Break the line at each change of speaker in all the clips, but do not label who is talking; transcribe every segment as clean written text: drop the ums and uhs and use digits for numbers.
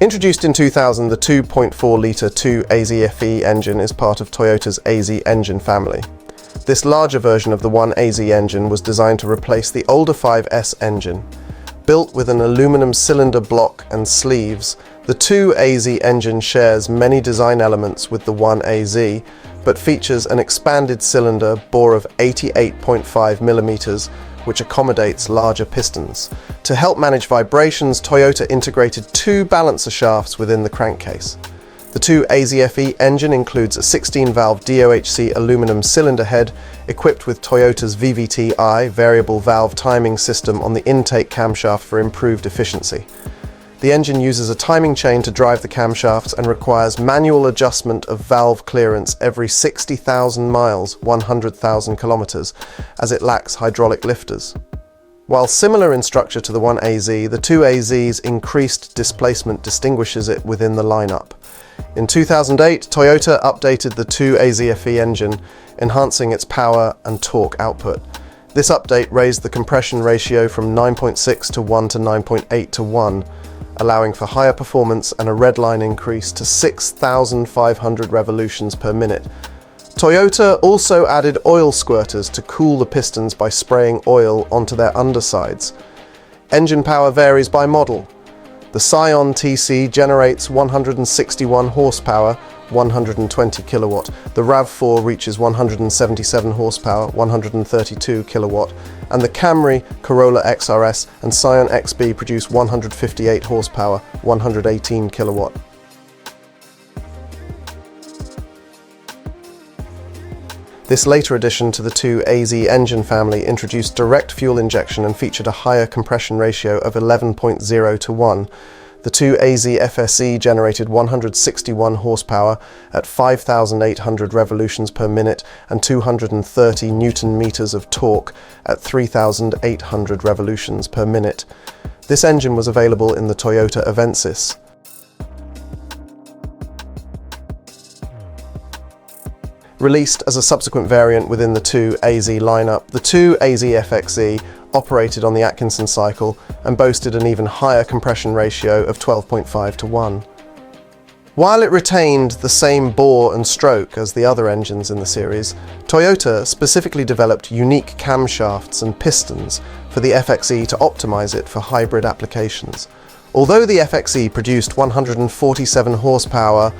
Introduced in 2000, the 2.4-litre 2AZ-FE engine is part of Toyota's AZ engine family. This larger version of the 1AZ engine was designed to replace the older 5S engine. Built with an aluminum cylinder block and sleeves, the 2AZ engine shares many design elements with the 1AZ, but features an expanded cylinder bore of 88.5mm, which accommodates larger pistons. To help manage vibrations, Toyota integrated two balancer shafts within the crankcase. The 2AZ-FE engine includes a 16-valve DOHC aluminum cylinder head equipped with Toyota's VVT-I variable valve timing system on the intake camshaft for improved efficiency. The engine uses a timing chain to drive the camshafts and requires manual adjustment of valve clearance every 60,000 miles, 100,000 kilometers, as it lacks hydraulic lifters. While similar in structure to the 1AZ, the 2AZ's increased displacement distinguishes it within the lineup. In 2008, Toyota updated the 2AZ-FE engine, enhancing its power and torque output. This update raised the compression ratio from 9.6 to 1 to 9.8 to 1, allowing for higher performance and a redline increase to 6,500 revolutions per minute. Toyota also added oil squirters to cool the pistons by spraying oil onto their undersides. Engine power varies by model. The Scion TC generates 161 horsepower, 120 kilowatt. The RAV4 reaches 177 horsepower, 132 kilowatt. And the Camry, Corolla XRS and Scion XB produce 158 horsepower, 118 kilowatt. This later addition to the 2AZ engine family introduced direct fuel injection and featured a higher compression ratio of 11.0 to 1. The 2AZ FSE generated 161 horsepower at 5,800 revolutions per minute and 230 Newton meters of torque at 3,800 revolutions per minute. This engine was available in the Toyota Avensis. Released as a subsequent variant within the 2AZ lineup, the 2AZ FXE operated on the Atkinson cycle and boasted an even higher compression ratio of 12.5 to 1. While it retained the same bore and stroke as the other engines in the series, Toyota specifically developed unique camshafts and pistons for the FXE to optimize it for hybrid applications. Although the FXE produced 147 horsepower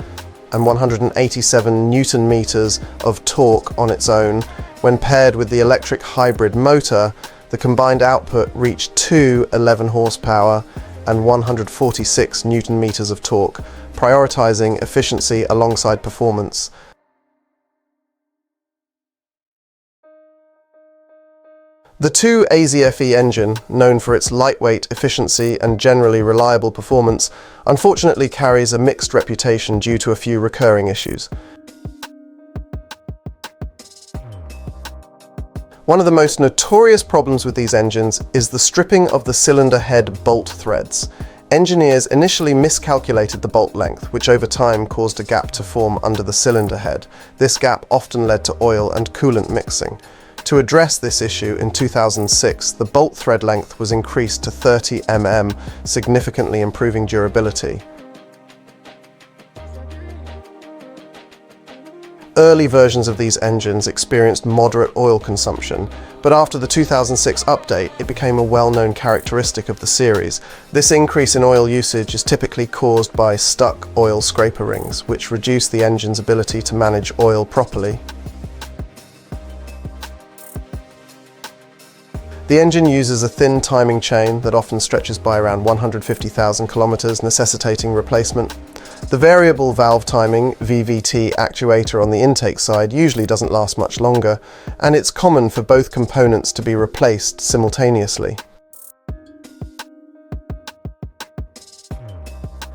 and 187 Newton meters of torque on its own, when paired with the electric hybrid motor, the combined output reached 211 horsepower and 146 Newton meters of torque, prioritizing efficiency alongside performance. The 2AZ-FE engine, known for its lightweight efficiency and generally reliable performance, unfortunately carries a mixed reputation due to a few recurring issues. One of the most notorious problems with these engines is the stripping of the cylinder head bolt threads. Engineers initially miscalculated the bolt length, which over time caused a gap to form under the cylinder head. This gap often led to oil and coolant mixing. To address this issue, in 2006, the bolt thread length was increased to 30 mm, significantly improving durability. Early versions of these engines experienced moderate oil consumption, but after the 2006 update, it became a well-known characteristic of the series. This increase in oil usage is typically caused by stuck oil scraper rings, which reduce the engine's ability to manage oil properly. The engine uses a thin timing chain that often stretches by around 150,000 kilometers, necessitating replacement. The variable valve timing VVT actuator on the intake side usually doesn't last much longer, and it's common for both components to be replaced simultaneously.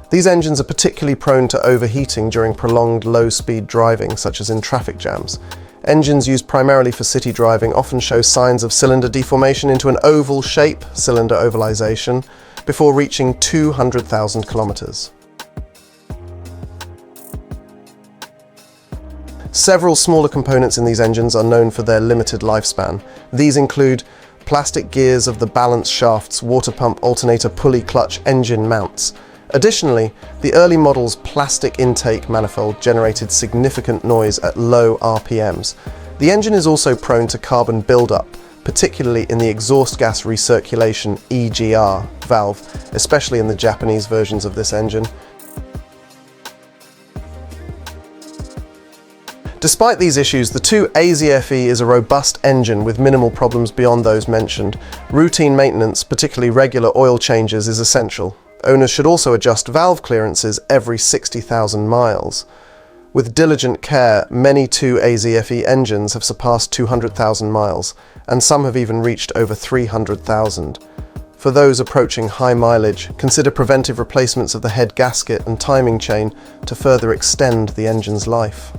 These engines are particularly prone to overheating during prolonged low-speed driving, such as in traffic jams. Engines used primarily for city driving often show signs of cylinder deformation into an oval shape, cylinder ovalization, before reaching 200,000 kilometers. Several smaller components in these engines are known for their limited lifespan. These include plastic gears of the balance shaft's water pump alternator pulley clutch engine mounts, Additionally, the early model's plastic intake manifold generated significant noise at low RPMs. The engine is also prone to carbon buildup, particularly in the exhaust gas recirculation EGR valve, especially in the Japanese versions of this engine. Despite these issues, the 2AZ-FE is a robust engine with minimal problems beyond those mentioned. Routine maintenance, particularly regular oil changes, is essential. Owners should also adjust valve clearances every 60,000 miles. With diligent care, many 2AZ-FE engines have surpassed 200,000 miles, and some have even reached over 300,000. For those approaching high mileage, consider preventive replacements of the head gasket and timing chain to further extend the engine's life.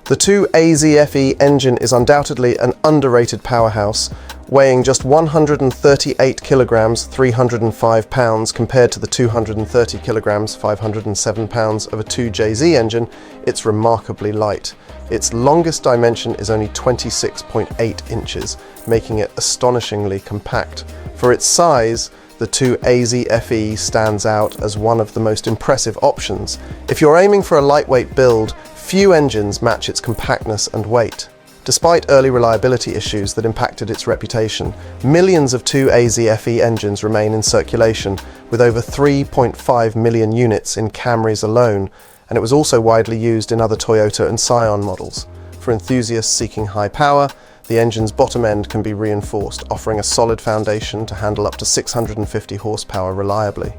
The 2AZ-FE engine is undoubtedly an underrated powerhouse, weighing just 138 kilograms, 305 pounds compared to the 230 kilograms, 507 pounds of a 2JZ engine. It's remarkably light. Its longest dimension is only 26.8 inches, making it astonishingly compact. For its size, the 2AZ-FE stands out as one of the most impressive options. If you're aiming for a lightweight build, few engines match its compactness and weight. Despite early reliability issues that impacted its reputation, millions of 2AZ-FE engines remain in circulation, with over 3.5 million units in Camrys alone, and it was also widely used in other Toyota and Scion models. For enthusiasts seeking high power, the engine's bottom end can be reinforced, offering a solid foundation to handle up to 650 horsepower reliably.